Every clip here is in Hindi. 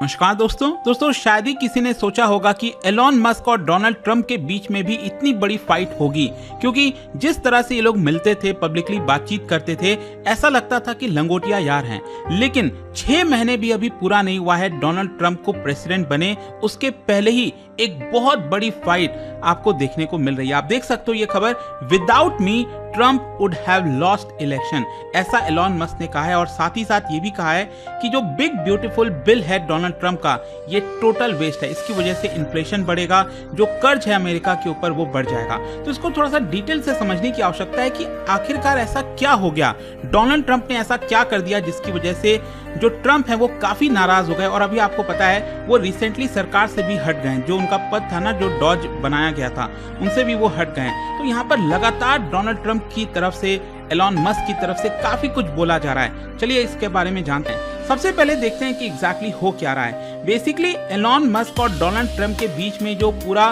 नमस्कार दोस्तों शायद ही किसी ने सोचा होगा कि एलॉन मस्क और डोनाल्ड ट्रंप के बीच में भी इतनी बड़ी फाइट होगी, क्योंकि जिस तरह से ये लोग मिलते थे, पब्लिकली बातचीत करते थे, ऐसा लगता था कि लंगोटिया यार हैं। लेकिन 6 महीने भी अभी पूरा नहीं हुआ है डोनाल्ड ट्रंप को प्रेसिडेंट बने, उसके पहले ही एक बहुत बड़ी फाइट आपको देखने को मिल रही है। आप देख सकते हो ये खबर, without me Trump would have lost election, ऐसा एलॉन मस्क ने कहा है। और साथ ही साथ ये भी कहा है कि जो बिग ब्यूटीफुल बिल है डोनाल्ड ट्रंप का, ये टोटल वेस्ट है, इसकी वजह से इन्फ्लेशन बढ़ेगा, जो कर्ज है अमेरिका के ऊपर वो बढ़ जाएगा। तो इसको थोड़ा सा डिटेल से समझने की आवश्यकता है कि आखिरकार ऐसा क्या हो गया, डोनाल्ड ट्रंप ने ऐसा क्या कर दिया जिसकी वजह से जो ट्रंप है वो काफी नाराज हो गए। और अभी आपको पता है वो रिसेंटली सरकार से भी हट गए, जो उनका पद था ना, जो डॉज बनाया गया था, उनसे भी वो हट गए। तो यहाँ पर लगातार डोनाल्ड ट्रंप की तरफ से, एलॉन मस्क की तरफ से काफी कुछ बोला जा रहा है। चलिए इसके बारे में जानते हैं। सबसे पहले देखते हैं कि एग्जैक्टली हो क्या रहा है। बेसिकली एलॉन मस्क और डोनाल्ड ट्रंप के बीच में जो पूरा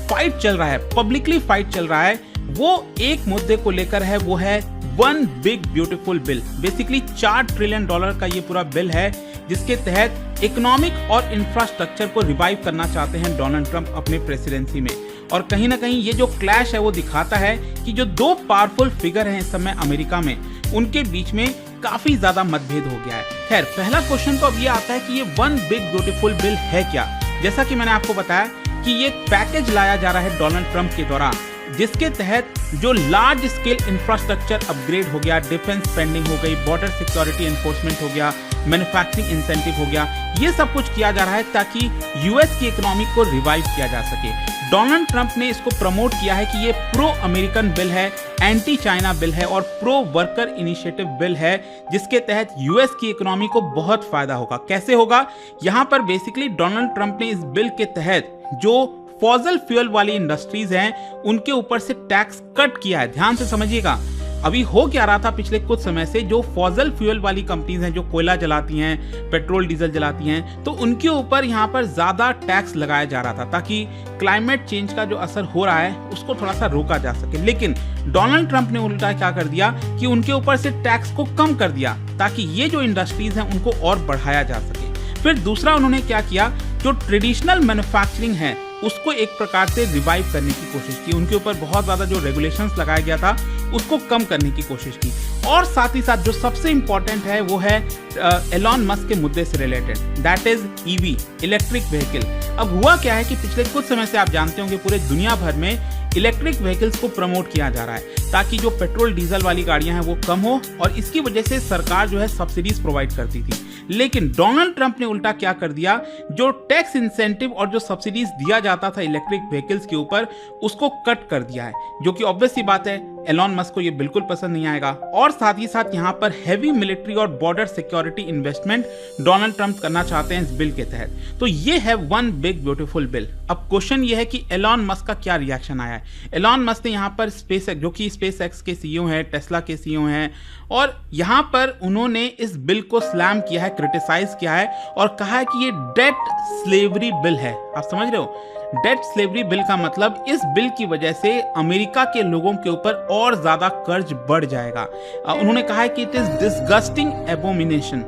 फाइट चल रहा है, पब्लिकली फाइट चल रहा है, वो एक मुद्दे को लेकर है, वो है one big beautiful bill. Basically $4 trillion का ये पूरा बिल है, जिसके तहत इकोनॉमिक और इंफ्रास्ट्रक्चर को रिवाइव करना चाहते हैं डोनाल्ड ट्रंप अपने प्रेसिडेंसी में। और कहीं ना कहीं ये जो क्लैश है वो दिखाता है कि जो दो पावरफुल फिगर हैं इस समय अमेरिका में, उनके बीच में काफी ज्यादा मतभेद हो गया है। खैर, पहला क्वेश्चन तो अब ये आता है कि ये वन बिग ब्यूटीफुल बिल है क्या। जैसा कि मैंने आपको बताया कि ये पैकेज लाया जा रहा है डोनाल्ड ट्रंप के द्वारा, जिसके तहत जो लार्ज स्केल इंफ्रास्ट्रक्चर अपग्रेड हो गया, डिफेंस स्पेंडिंग हो गई, बॉर्डर सिक्योरिटी एनफोर्समेंट हो गया, मैन्युफैक्चरिंग इंसेंटिव हो गया, ये सब कुछ किया जा रहा है ताकि यूएस की इकोनॉमी को रिवाइव किया जा सके। डोनाल्ड ट्रंप ने इसको प्रमोट किया है कि ये प्रो अमेरिकन बिल है, एंटी चाइना बिल है और प्रो वर्कर इनिशिएटिव बिल है, जिसके तहत यूएस की इकोनॉमी को बहुत फायदा होगा। कैसे होगा? यहाँ पर बेसिकली डोनाल्ड ट्रंप ने इस बिल के तहत जो फॉसिल फ्यूल वाली इंडस्ट्रीज हैं, उनके ऊपर से टैक्स कट किया है। ध्यान से समझिएगा, अभी हो क्या रहा था पिछले कुछ समय से, जो फॉसिल फ्यूल वाली कंपनीज हैं, जो कोयला जलाती हैं, पेट्रोल डीजल जलाती हैं, तो उनके ऊपर यहाँ पर ज्यादा टैक्स लगाया जा रहा था ताकि क्लाइमेट चेंज का जो असर हो रहा है उसको थोड़ा सा रोका जा सके। लेकिन डोनाल्ड ट्रंप ने उल्टा क्या कर दिया कि उनके ऊपर से टैक्स को कम कर दिया ताकि ये जो इंडस्ट्रीज हैं उनको और बढ़ाया जा सके। फिर दूसरा उन्होंने क्या किया, जो ट्रेडिशनल मैन्युफैक्चरिंग है उसको एक प्रकार से रिवाइव करने की कोशिश की, उनके ऊपर बहुत ज्यादा जो रेगुलेशंस लगाया गया था उसको कम करने की कोशिश की। और साथ ही साथ जो सबसे इंपॉर्टेंट है वो है एलॉन मस्क के मुद्दे से related, that is EV, electric vehicle. अब हुआ क्या है कि पिछले कुछ समय से आप जानते होंगे पूरे दुनिया भर में इलेक्ट्रिक व्हीकल्स को प्रमोट किया जा रहा है ताकि जो पेट्रोल डीजल वाली गाड़ियां हैं वो कम हो, और इसकी वजह से सरकार जो है सब्सिडीज प्रोवाइड करती थी। लेकिन डोनाल्ड ट्रंप ने उल्टा क्या कर दिया, जो टैक्स इंसेंटिव और जो सब्सिडीज दिया जाता था इलेक्ट्रिक व्हीकल्स के ऊपर, उसको कट कर दिया है, जो कि ऑब्वियस सी बात है एलॉन मस्क को ये बिल्कुल पसंद नहीं आएगा। और साथ ही साथ यहाँ पर हैवी मिलिट्री और border security investment Donald Trump करना चाहते हैं इस बिल के तहत। तो ये है वन बिग ब्यूटीफुल बिल। अब क्वेश्चन ये है कि एलॉन मस्क का क्या रिएक्शन आया है। एलॉन मस्क ने यहाँ पर स्पेसएक्स, जो कि स्पेसएक्स के सीईओ हैं, टेस्ला के सीईओ हैं, और यहाँ पर उन्होंने इस बिल को स्लैम किया है, क्रिटिसाइज किया है और कहा है कि ये डेट स्लेवरी बिल है। आप समझ रहे हो, डेट स्लेवरी बिल का मतलब इस बिल की वजह से अमेरिका के लोगों के ऊपर और ज्यादा कर्ज बढ़ जाएगा। उन्होंने कहा है कि इट इज डिस्गस्टिंग एबोमिनेशन,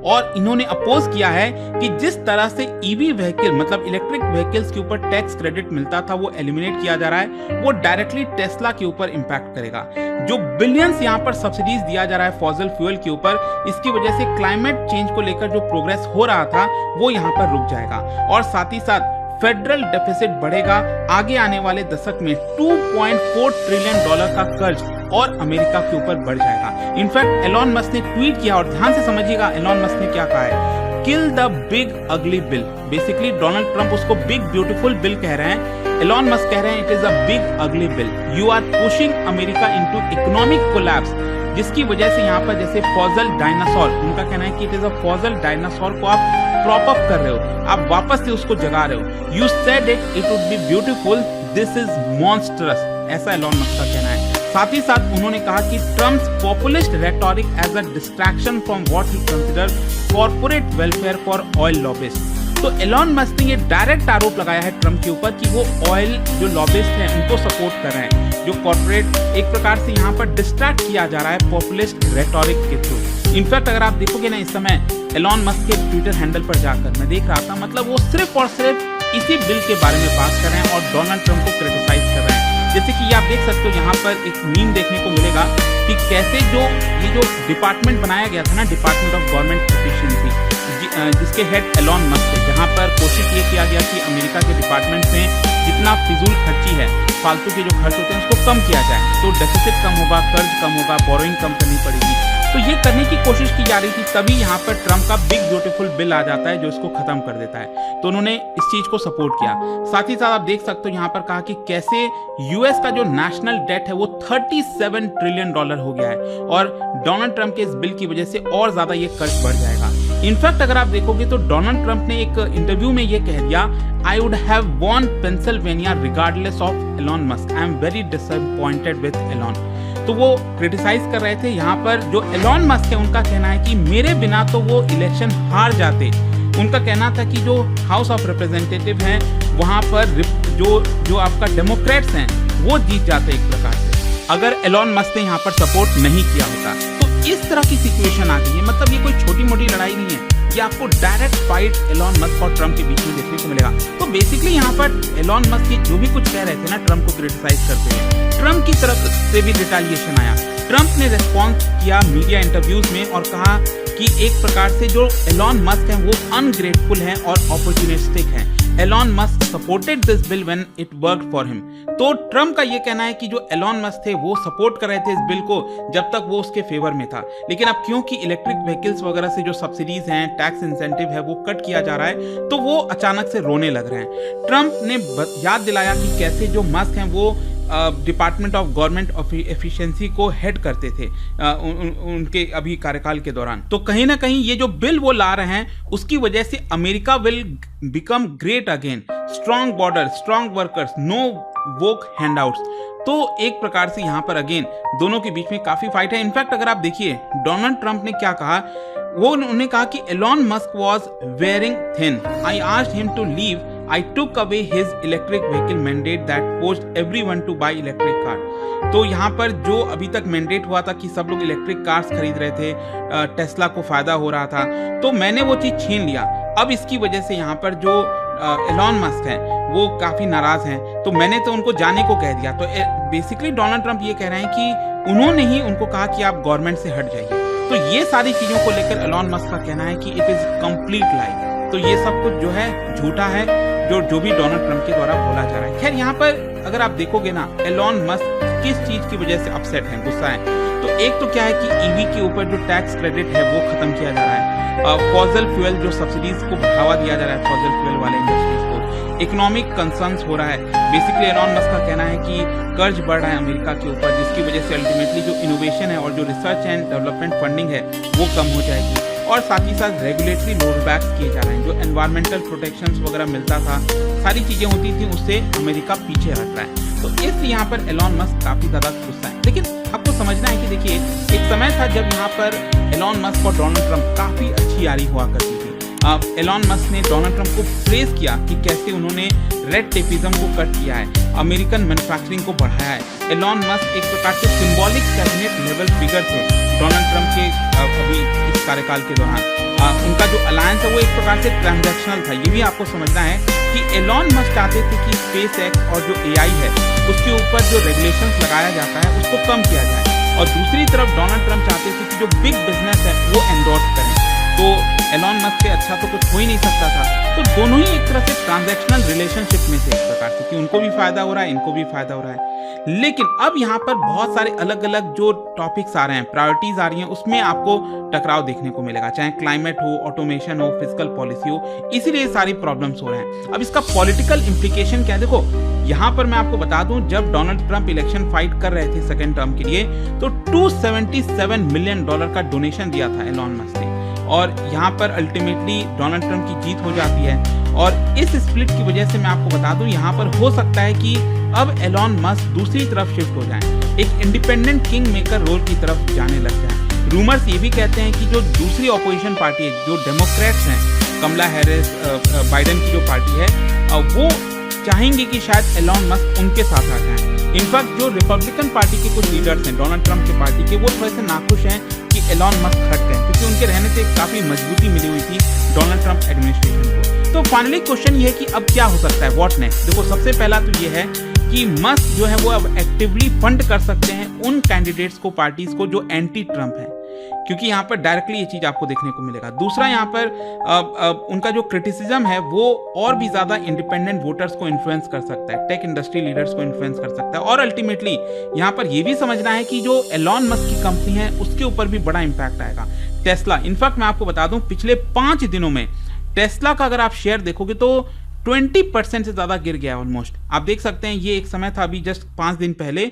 और इन्होंने अपोज किया है कि जिस तरह से ईवी व्हीकल मतलब इलेक्ट्रिक व्हीकल्स के ऊपर टैक्स क्रेडिट मिलता था वो एलिमिनेट किया जा रहा है, वो डायरेक्टली टेस्ला के ऊपर इंपैक्ट करेगा। जो बिलियंस यहाँ पर सब्सिडीज दिया जा रहा है फॉसिल फ्यूल के ऊपर, इसकी वजह से क्लाइमेट चेंज को लेकर जो प्रोग्रेस हो रहा था वो यहाँ पर रुक जाएगा। और साथ ही साथ फेडरल डेफिसिट बढ़ेगा, आगे आने वाले दशक में $2.4 ट्रिलियन का कर्ज और अमेरिका के ऊपर बढ़ जाएगा। इनफैक्ट एलॉन मस्क ने ट्वीट किया, और ध्यान से समझिएगा एलॉन मस्क ने क्या कहा है, kill the big ugly bill. Basically Donald Trump उसको बिग ब्यूटीफुल बिल कह रहे हैं, एलॉन मस्क कह रहे हैं it is a big ugly bill. You are pushing America into economic collapse, जिसकी वजह से यहाँ पर जैसे फॉसिल डायनासोर, उनका कहना है कि it is a fossil dinosaur को आप प्रॉप अप कर रहे हो, आप वापस से उसको जगा रहे हो। You said it would be beautiful, this is monstrous, ऐसा एलॉन मस्क का कहना है। साथ ही साथ उन्होंने कहा कि Trump's populist rhetoric as a distraction from what he consider corporate welfare for oil lobbyist. तो एलॉन मस्क ने ये डायरेक्ट आरोप लगाया है ट्रम्प के ऊपर कि वो ऑयल जो लॉबिस्ट हैं उनको सपोर्ट कर रहे हैं। जो कॉर्पोरेट एक प्रकार से यहाँ पर डिस्ट्रैक्ट किया जा रहा है पॉपुलिस्ट रेटोरिक के थ्रू। इनफैक्ट अगर आप देखोगे ना इस समय एलॉन मस्क के ट्विटर हैंडल पर जाकर मैं देख रहा था, मतलब वो सिर्फ और सिर्फ इसी बिल के बारे में बात कर रहे हैं और डोनाल्ड ट्रम्प को क्रिटिसाइज कर रहे हैं। जैसे कि आप देख सकते हो यहाँ पर एक मीम देखने को मिलेगा कि कैसे ये जो डिपार्टमेंट बनाया गया था ना, डिपार्टमेंट ऑफ गवर्नमेंट एफिशिएंसी, जिसके हेड एलॉन मस्क थे, जहाँ पर कोशिश ये किया गया कि अमेरिका के डिपार्टमेंट में जितना फिजूल खर्ची है, फालतू के जो खर्च होते हैं उसको कम किया जाए, तो डेफिसिट कम होगा, कर्ज कम होगा, बोरोइंग कम करनी पड़ेगी। तो ये करने की कोशिश की जा रही थी, तभी यहाँ पर ट्रम्प का बिग ब्यूटीफुल बिल आ जाता है जो इसको खत्म कर देता है। तो उन्होंने इस चीज को सपोर्ट किया। साथ ही साथ आप देख सकते हो यहाँ पर कहा कि कैसे यूएस का जो नेशनल डेट है वो 37 ट्रिलियन डॉलर हो गया है और डोनाल्ड ट्रम्प के इस बिल की वजह से और ज्यादा ये कर्ज बढ़ जाएगा। इनफैक्ट अगर आप देखोगे तो डोनाल्ड ट्रम्प ने एक इंटरव्यू में ये कह दिया, I would have von Pennsylvania regardless of Elon Musk, I am very disappointed with Elon. तो वो क्रिटिसाइज कर रहे थे यहाँ पर जो एलॉन मस्क है, उनका कहना है कि मेरे बिना तो वो इलेक्शन हार जाते। उनका कहना था कि जो हाउस ऑफ रिप्रेजेंटेटिव हैं वहाँ पर जो आपका डेमोक्रेट्स हैं वो जीत जाते एक प्रकार से, अगर एलॉन मस्क ने यहाँ पर सपोर्ट नहीं किया होता। तो इस तरह की सिचुएशन आ गई है, मतलब ये कोई छोटी मोटी लड़ाई नहीं है, ये आपको डायरेक्ट फाइट एलॉन मस्क और ट्रम्प के बीच में देखने को मिलेगा। तो बेसिकली यहाँ पर एलॉन मस्क जो भी कुछ कह रहे थे ना ट्रम्प को क्रिटिसाइज करते हुए, ट्रम्प की तरफ से भी रिटेलिएशन आया। ट्रम्प ने रिस्पॉन्स किया मीडिया इंटरव्यूज में और कहा कि एक प्रकार से जो एलॉन मस्क हैं वो अनग्रेटफुल हैं और अपॉर्चुनिस्टिक हैं। Elon Musk supported this bill when it worked for him. तो ट्रम्प का ये कहना है कि जो एलॉन मस्क थे वो सपोर्ट कर रहे थे इस बिल को जब तक वो उसके फेवर में था, लेकिन अब क्योंकि इलेक्ट्रिक व्हीकल्स वगैरह से जो सब्सिडीज हैं, टैक्स इंसेंटिव है, वो कट किया जा रहा है, तो वो अचानक से रोने लग रहे हैं। ट्रम्प ने याद दिलाया कि कैसे जो मस्क हैं वो department of government of efficiency को हेड करते थे उनके अभी कार्यकाल के दौरान। तो कहीं ना कहीं ये जो बिल वो ला रहे हैं उसकी वजह से America will become great again, strong border, strong workers, no woke handouts. तो एक प्रकार से यहाँ पर अगेन दोनों के बीच में काफी फाइट है। इनफैक्ट अगर आप देखिए डोनाल्ड ट्रम्प ने क्या कहा, वो उन्होंने कहा कि Elon Musk was wearing thin, I asked him to leave, I took away his electric vehicle mandate that forced everyone to buy electric car। तो यहाँ पर जो अभी तक मैंडेट हुआ था कि सब लोग इलेक्ट्रिक कार्स खरीद रहे थे, टेस्ला को फायदा हो रहा था, तो मैंने वो चीज छीन लिया। अब इसकी वजह से यहाँ पर जो एलॉन मस्क हैं वो काफी नाराज हैं, तो मैंने तो उनको जाने को कह दिया। तो बेसिकली डोनाल्ड ट्रम्प ये कह रहे हैं कि उन्होंने ही उनको कहा कि आप गवर्नमेंट से हट जाइए। तो ये सारी चीजों को लेकर एलॉन मस्क का कहना है कि इट इज कंप्लीट लाई। तो ये सब कुछ जो है झूठा है, जो भी डोनाल्ड ट्रम्प के द्वारा बोला जा रहा है। खैर यहाँ पर अगर आप देखोगे ना एलॉन मस्क किस चीज की वजह से अपसेट है, गुस्सा है, तो एक तो क्या है कि ईवी के ऊपर जो टैक्स क्रेडिट है वो खत्म किया जा रहा है, फॉसिल फ्यूल जो सब्सिडीज को बढ़ावा दिया जा रहा है फॉसिल फ्यूल वाले इंडस्ट्रीज को, इकोनॉमिक कंसर्न्स हो रहा है। बेसिकली एलॉन मस्क का कहना है कि कर्ज बढ़ रहा है अमेरिका के ऊपर, जिसकी वजह से अल्टीमेटली जो इनोवेशन है और जो रिसर्च एंड डेवलपमेंट फंडिंग है वो कम हो जाएगी। और साथ ही साथ रेगुलेटरी रोलबैक्स किए जा रहे हैं, जो एनवायरमेंटल प्रोटेक्शंस वगैरह मिलता था, सारी चीजें होती थी, उससे अमेरिका पीछे हट रहा है। तो इस यहाँ पर एलॉन मस्क काफी ज्यादा गुस्सा है। लेकिन आपको समझना है कि देखिए एक समय था जब यहाँ पर एलॉन मस्क और डोनाल्ड ट्रम्प काफी अच्छी यारी हुआ करती थी। एलॉन मस्क ने डोनाल्ड ट्रम्प को प्रेज किया कि कैसे उन्होंने रेड टेपिज्म को कट किया है, अमेरिकन मैन्युफैक्चरिंग को बढ़ाया है। एलॉन मस्क एक प्रकार से सिंबॉलिक कैबिनेट लेवल फिगर थे डोनाल्ड ट्रम्प के अभी इस कार्यकाल के दौरान। उनका जो अलायंस है वो एक प्रकार से ट्रांजैक्शनल था। ये भी आपको समझना है कि एलॉन मस्क चाहते थे कि स्पेस एक्स और जो AI है उसके ऊपर जो रेगुलेशंस लगाया जाता है उसको कम किया जाए, और दूसरी तरफ डोनाल्ड ट्रम्प चाहते थे कि जो बिग बिजनेस है वो एंडोर्स करें। तो एलॉन मस्क से अच्छा तो कुछ हो ही नहीं सकता था। तो दोनों ही एक तरह से ट्रांजैक्शनल रिलेशनशिप में थे एक प्रकार से, कि उनको भी फायदा हो रहा है, इनको भी फायदा हो रहा है। लेकिन अब यहाँ पर बहुत सारे अलग अलग जो टॉपिक्स आ रहे हैं, प्रायोरिटीज आ रही हैं, उसमें आपको टकराव देखने को मिलेगा, चाहे क्लाइमेट हो, ऑटोमेशन हो, फिजिकल पॉलिसी हो, इसीलिए सारी प्रॉब्लम्स हो रहे हैं। अब इसका पॉलिटिकल इम्प्लीकेशन क्या है, देखो यहाँ पर मैं आपको बता दूं, जब डोनाल्ड ट्रम्प इलेक्शन फाइट कर रहे थे सेकेंड टर्म के लिए, तो $277 मिलियन का डोनेशन दिया था एलॉन मस्क ने, और यहाँ पर अल्टीमेटली डोनाल्ड ट्रम्प की जीत हो जाती है। और इस स्प्लिट की वजह से मैं आपको बता दूं, यहाँ पर हो सकता है कि अब एलॉन मस्क दूसरी तरफ शिफ्ट हो जाएं, एक इंडिपेंडेंट किंग मेकर रोल की तरफ जाने लग जाएं। रूमर्स ये भी कहते हैं कि जो दूसरी ऑपोजिशन पार्टी है, जो डेमोक्रेट्स हैं, कमला हैरिस, बाइडेन की जो पार्टी है, वो चाहेंगे कि शायद एलॉन मस्क उनके साथ आ जाएं। इनफैक्ट जो रिपब्लिकन पार्टी के कुछ लीडर्स हैं डोनाल्ड ट्रंप की पार्टी के, वो थोड़े से नाखुश हैं कि एलॉन मस्क हट गए, क्योंकि उनके रहने से काफी मजबूती मिली हुई थी डोनाल्ड ट्रंप एडमिनिस्ट्रेशन को। तो फाइनली क्वेश्चन ये है कि अब क्या हो सकता है, व्हाट नेक्स्ट। देखो सबसे पहला तो ये है कि मस्क जो है वो अब एक्टिवली फंड कर सकते हैं उन कैंडिडेट्स को, पार्टीज को जो एंटी ट्रंप है, क्योंकि यहाँ पर डायरेक्टली ये चीज आपको देखने को मिलेगा। दूसरा यहाँ पर उनका जो क्रिटिसिज्म है वो और भी ज्यादा इंडिपेंडेंट वोटर्स को इन्फ्लुएंस कर सकता है, टेक इंडस्ट्री लीडर्स को इन्फ्लुएंस कर सकता है, और अल्टीमेटली यहाँ पर ये भी समझना है कि जो एलॉन मस्क की कंपनी है उसके ऊपर भी बड़ा इंपैक्ट आएगा। टेस्ला, इनफैक्ट मैं आपको बता दूं पिछले 5 दिनों में टेस्ला का अगर आप शेयर देखोगे तो 20% से ज्यादा गिर गया ऑलमोस्ट। आप देख सकते हैं ये एक समय था अभी जस्ट 5 दिन पहले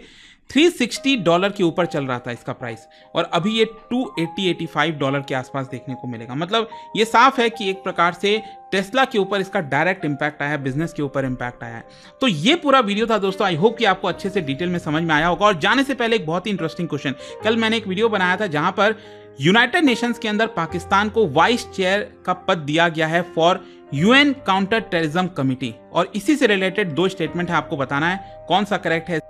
$360 के ऊपर चल रहा था इसका प्राइस, और अभी ये $280-85 के आसपास देखने को मिलेगा। मतलब ये साफ है कि एक प्रकार से टेस्ला के ऊपर इसका डायरेक्ट इंपैक्ट आया है, बिजनेस के ऊपर इंपैक्ट आया है। तो ये पूरा वीडियो था दोस्तों, आई होप कि आपको अच्छे से डिटेल में समझ में आया होगा। और जाने से पहले एक बहुत ही इंटरेस्टिंग क्वेश्चन, कल मैंने एक वीडियो बनाया था जहां पर यूनाइटेड नेशंस के अंदर पाकिस्तान को वाइस चेयर का पद दिया गया है for UN counter terrorism committee, और इसी से रिलेटेड 2 स्टेटमेंट है, आपको बताना है कौन सा करेक्ट है।